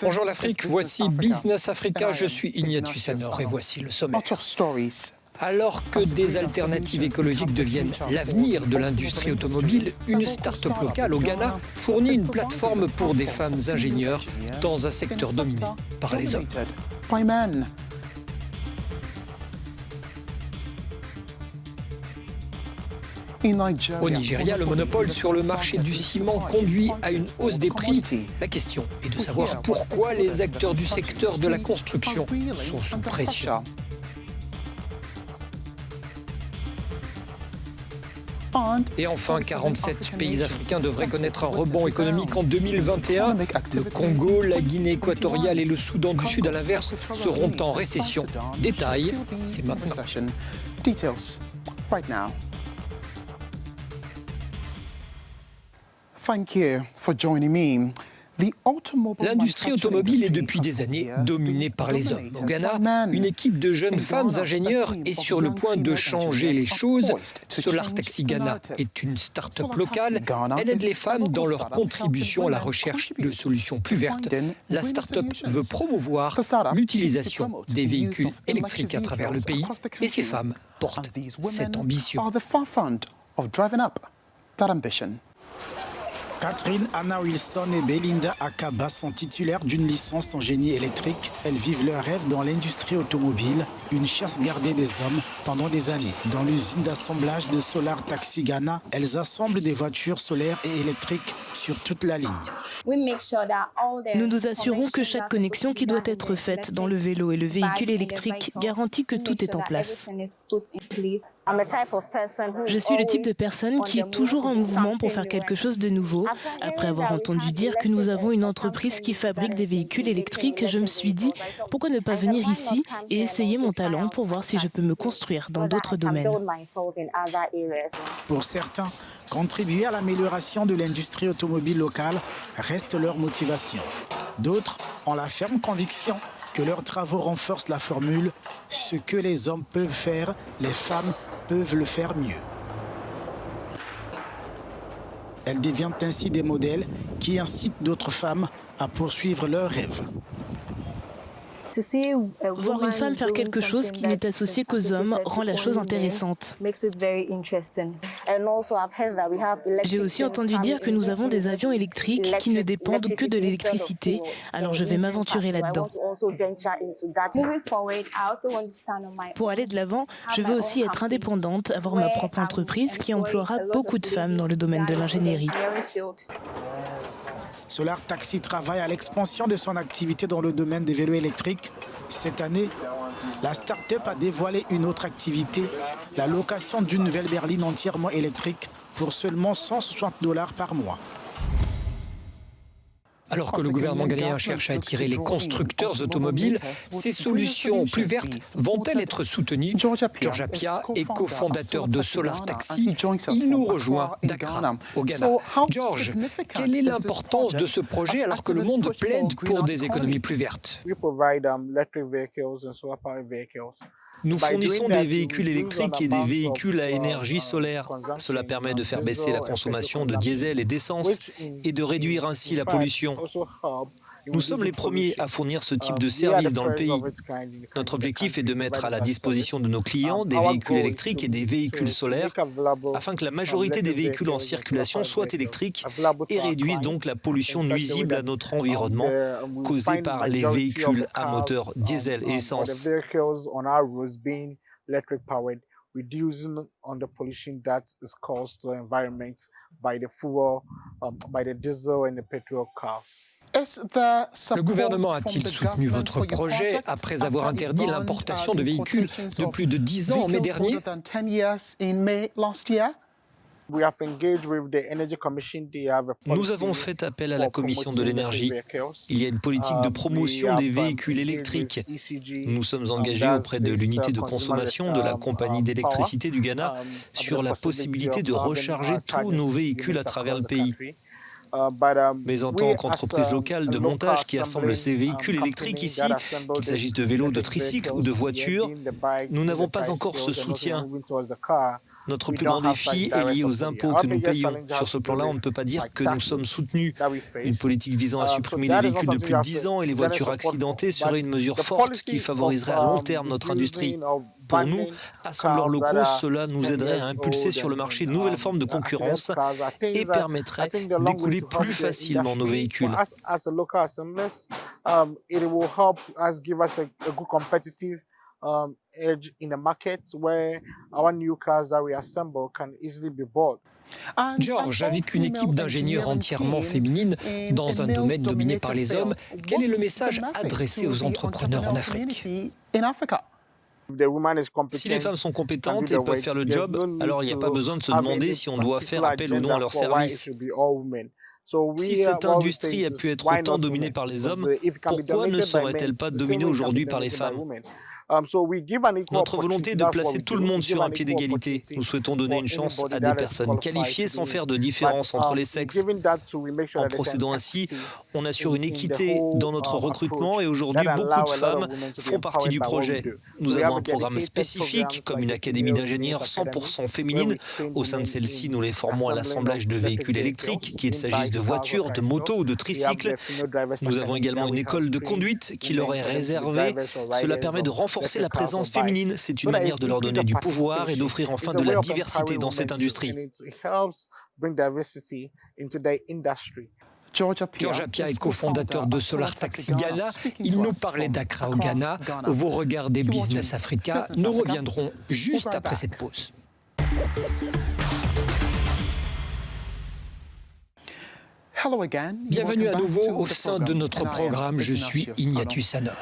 Bonjour l'Afrique, voici Business Africa, je suis Ignatius Anor et voici le sommaire. Alors que des alternatives écologiques deviennent l'avenir de l'industrie automobile, une start-up locale au Ghana fournit une plateforme pour des femmes ingénieurs dans un secteur dominé par les hommes. Au Nigeria, le monopole sur le marché du ciment conduit à une hausse des prix. La question est de savoir pourquoi les acteurs du secteur de la construction sont sous pression. Et enfin, 47 pays africains devraient connaître un rebond économique en 2021. Le Congo, la Guinée équatoriale et le Soudan du Sud, à l'inverse, seront en récession. Détail, c'est maintenant. L'industrie automobile est depuis des années dominée par les hommes. Au Ghana, une équipe de jeunes femmes ingénieurs est sur le point de changer les choses. Solar Taxi Ghana est une start-up locale. Elle aide les femmes dans leur contribution à la recherche de solutions plus vertes. La start-up veut promouvoir l'utilisation des véhicules électriques à travers le pays et ces femmes portent cette ambition. Catherine Anna Wilson et Belinda Akaba sont titulaires d'une licence en génie électrique. Elles vivent leur rêve dans l'industrie automobile, une chasse gardée des hommes pendant des années. Dans l'usine d'assemblage de Solar Taxi Ghana, elles assemblent des voitures solaires et électriques sur toute la ligne. Nous nous assurons que chaque connexion qui doit être faite dans le vélo et le véhicule électrique garantit que tout est en place. Je suis le type de personne qui est toujours en mouvement pour faire quelque chose de nouveau. Après avoir entendu dire que nous avons une entreprise qui fabrique des véhicules électriques, je me suis dit pourquoi ne pas venir ici et essayer mon talent pour voir si je peux me construire dans d'autres domaines. Pour certains, contribuer à l'amélioration de l'industrie automobile locale reste leur motivation. D'autres ont la ferme conviction que leurs travaux renforcent la formule « ce que les hommes peuvent faire, les femmes peuvent le faire mieux ». Elles deviennent ainsi des modèles qui incitent d'autres femmes à poursuivre leurs rêves. Voir une femme faire quelque chose qui n'est associé qu'aux hommes rend la chose intéressante. J'ai aussi entendu dire que nous avons des avions électriques qui ne dépendent que de l'électricité, alors je vais m'aventurer là-dedans. Pour aller de l'avant, je veux aussi être indépendante, avoir ma propre entreprise qui emploiera beaucoup de femmes dans le domaine de l'ingénierie. Solar Taxi travaille à l'expansion de son activité dans le domaine des vélos électriques. Cette année, la start-up a dévoilé une autre activité, la location d'une nouvelle berline entièrement électrique pour seulement $160 par mois. Alors que le gouvernement ghanéen cherche à attirer les constructeurs automobiles, ces solutions plus vertes vont-elles être soutenues? George Appiah est cofondateur de Solar Taxi. Il nous rejoint d'Accra, au Ghana. George, quelle est l'importance de ce projet alors que le monde plaide pour des économies plus vertes? Nous fournissons des véhicules électriques et des véhicules à énergie solaire. Cela permet de faire baisser la consommation de diesel et d'essence et de réduire ainsi la pollution. Nous sommes les premiers à fournir ce type de service dans le pays. Notre objectif est de mettre à la disposition de nos clients des véhicules électriques et des véhicules solaires afin que la majorité des véhicules en circulation soient électriques et réduisent donc la pollution nuisible à notre environnement causée par les véhicules à moteur diesel et essence. Reducing on the pollution that is caused to the environment by the fuel, by the diesel and the petrol cars. Le gouvernement a-t-il soutenu votre projet après avoir interdit l'importation de véhicules de plus de 10 ans en mai dernier? Nous avons fait appel à la Commission de l'énergie. Il y a une politique de promotion des véhicules électriques. Nous sommes engagés auprès de l'unité de consommation de la compagnie d'électricité du Ghana sur la possibilité de recharger tous nos véhicules à travers le pays. Mais en tant qu'entreprise locale de montage qui assemble ces véhicules électriques ici, qu'il s'agisse de vélos, de tricycles ou de voitures, nous n'avons pas encore ce soutien. Notre plus grand défi est lié aux impôts que nous payons. Sur ce plan-là, on ne peut pas dire que nous sommes soutenus. Une politique visant à supprimer les véhicules de plus de 10 ans et les voitures accidentées serait une mesure forte qui favoriserait à long terme notre industrie. Pour nous, assembleurs locaux, cela nous aiderait à impulser sur le marché de nouvelles formes de concurrence et permettrait d'écouler plus facilement nos véhicules. Edge in the market where our new cars that we assemble can easily be bought. George, avec une équipe d'ingénieurs entièrement féminine dans un domaine dominé par les hommes, quel est le message adressé aux entrepreneurs en Afrique? Si les femmes sont compétentes et peuvent faire le job, alors il n'y a pas besoin de se demander si on doit faire appel ou non à leurs services. Si cette industrie a pu être autant dominée par les hommes, pourquoi ne serait-elle pas dominée aujourd'hui par les femmes? Notre volonté est de placer tout le monde sur un pied d'égalité. Nous souhaitons donner une chance à des personnes qualifiées sans faire de différence entre les sexes. En procédant ainsi, on assure une équité dans notre recrutement et aujourd'hui, beaucoup de femmes font partie du projet. Nous avons un programme spécifique, comme une académie d'ingénieurs 100% féminine. Au sein de celle-ci, nous les formons à l'assemblage de véhicules électriques, qu'il s'agisse de voitures, de motos ou de tricycles. Nous avons également une école de conduite qui leur est réservée. Cela permet de renforcer la présence féminine. C'est une manière de leur donner du pouvoir et d'offrir enfin de la diversité dans cette industrie. George Appiah est cofondateur de Solar Taxi Ghana. Il nous parlait d'Accra au Ghana. Vous regardez Business Africa. Nous reviendrons juste après cette pause. Bienvenue à nouveau au sein de notre programme. Je suis Ignatius Anor.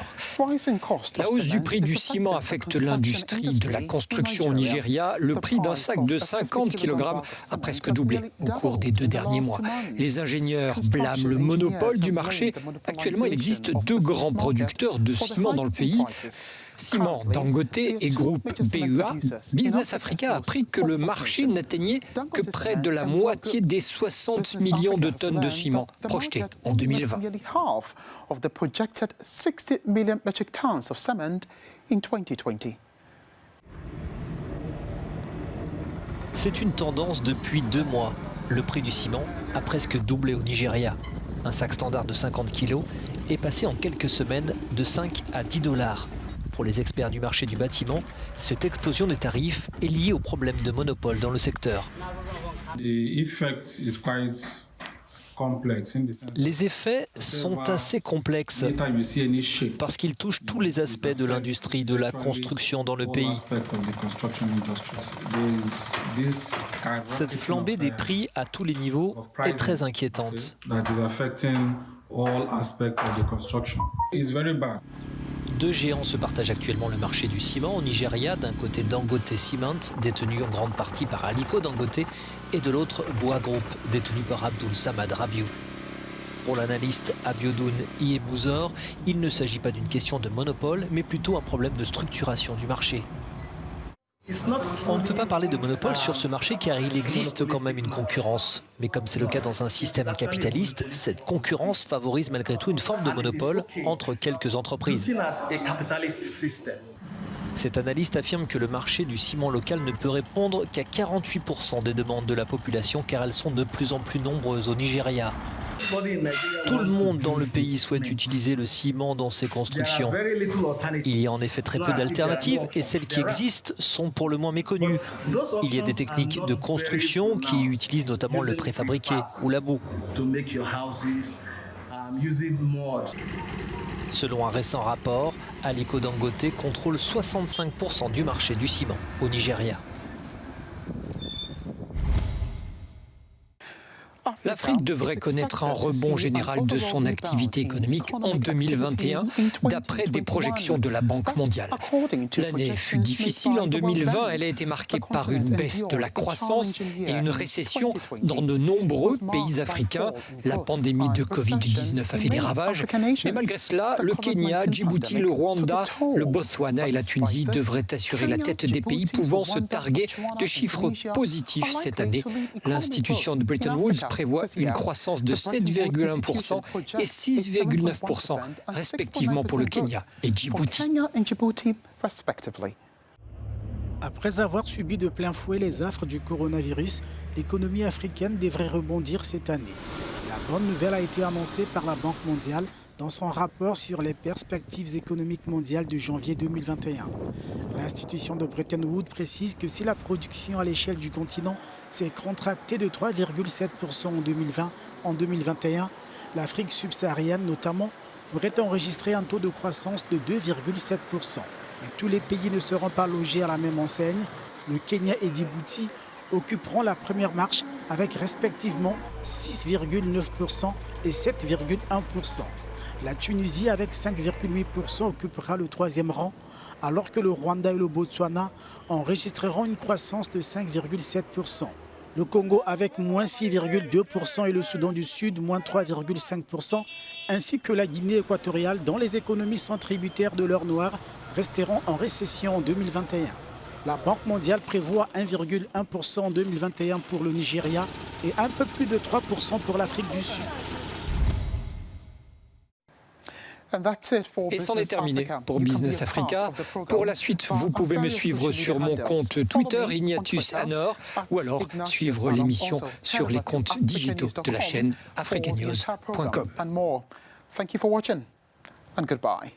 La hausse du prix du ciment affecte l'industrie de la construction au Nigeria. Le prix d'un sac de 50 kg a presque doublé au cours des 2 derniers mois. Les ingénieurs blâment le monopole du marché. Actuellement, il existe 2 grands producteurs de ciment dans le pays. Ciment Dangote et groupe BUA, Business Africa a appris que le marché n'atteignait que près de la moitié des 60 millions de tonnes de ciment projetées en 2020. C'est une tendance depuis 2 mois. Le prix du ciment a presque doublé au Nigeria. Un sac standard de 50 kg est passé en quelques semaines de 5 à 10 $. Pour les experts du marché du bâtiment, cette explosion des tarifs est liée au problème de monopole dans le secteur. Les effets sont assez complexes parce qu'ils touchent tous les aspects de l'industrie de la construction dans le pays. Cette flambée des prix à tous les niveaux est très inquiétante. Deux géants se partagent actuellement le marché du ciment au Nigeria, d'un côté Dangote Cement, détenu en grande partie par Aliko Dangote, et de l'autre Bua Group, détenu par Abdul Samad Rabiou. Pour l'analyste Abiodun Iyebuzor, il ne s'agit pas d'une question de monopole, mais plutôt un problème de structuration du marché. On ne peut pas parler de monopole sur ce marché car il existe quand même une concurrence. Mais comme c'est le cas dans un système capitaliste, cette concurrence favorise malgré tout une forme de monopole entre quelques entreprises. Cet analyste affirme que le marché du ciment local ne peut répondre qu'à 48% des demandes de la population car elles sont de plus en plus nombreuses au Nigeria. Tout le monde dans le pays souhaite utiliser le ciment dans ses constructions. Il y a en effet très peu d'alternatives et celles qui existent sont pour le moins méconnues. Il y a des techniques de construction qui utilisent notamment le préfabriqué ou la boue. Selon un récent rapport, Aliko Dangote contrôle 65% du marché du ciment au Nigeria. L'Afrique devrait connaître un rebond général de son activité économique en 2021, d'après des projections de la Banque mondiale. L'année fut difficile. En 2020, elle a été marquée par une baisse de la croissance et une récession dans de nombreux pays africains. La pandémie de Covid-19 a fait des ravages. Mais malgré cela, le Kenya, Djibouti, le Rwanda, le Botswana et la Tunisie devraient assurer la tête des pays pouvant se targuer de chiffres positifs cette année. L'institution de Bretton Woods prévoit une croissance de 7,1% et 6,9% respectivement pour le Kenya et Djibouti. Après avoir subi de plein fouet les affres du coronavirus, l'économie africaine devrait rebondir cette année. La bonne nouvelle a été annoncée par la Banque mondiale dans son rapport sur les perspectives économiques mondiales de janvier 2021. L'institution de Bretton Woods précise que si la production à l'échelle du continent s'est contractée de 3,7% en 2020, en 2021, l'Afrique subsaharienne notamment pourrait enregistrer un taux de croissance de 2,7%. Mais tous les pays ne seront pas logés à la même enseigne. Le Kenya et Djibouti occuperont la première marche avec respectivement 6,9% et 7,1%. La Tunisie, avec 5,8%, occupera le troisième rang, alors que le Rwanda et le Botswana enregistreront une croissance de 5,7%. Le Congo avec moins 6,2% et le Soudan du Sud moins 3,5%, ainsi que la Guinée équatoriale dont les économies sont tributaires de l'or noir resteront en récession en 2021. La Banque mondiale prévoit 1,1% en 2021 pour le Nigeria et un peu plus de 3% pour l'Afrique du Sud. Et c'en est terminé pour Business Africa. Pour la suite, vous pouvez me suivre sur mon compte Twitter, Ignatius Anor, ou alors suivre l'émission sur les comptes digitaux de la chaîne africanews.com. Thank you for watching and goodbye.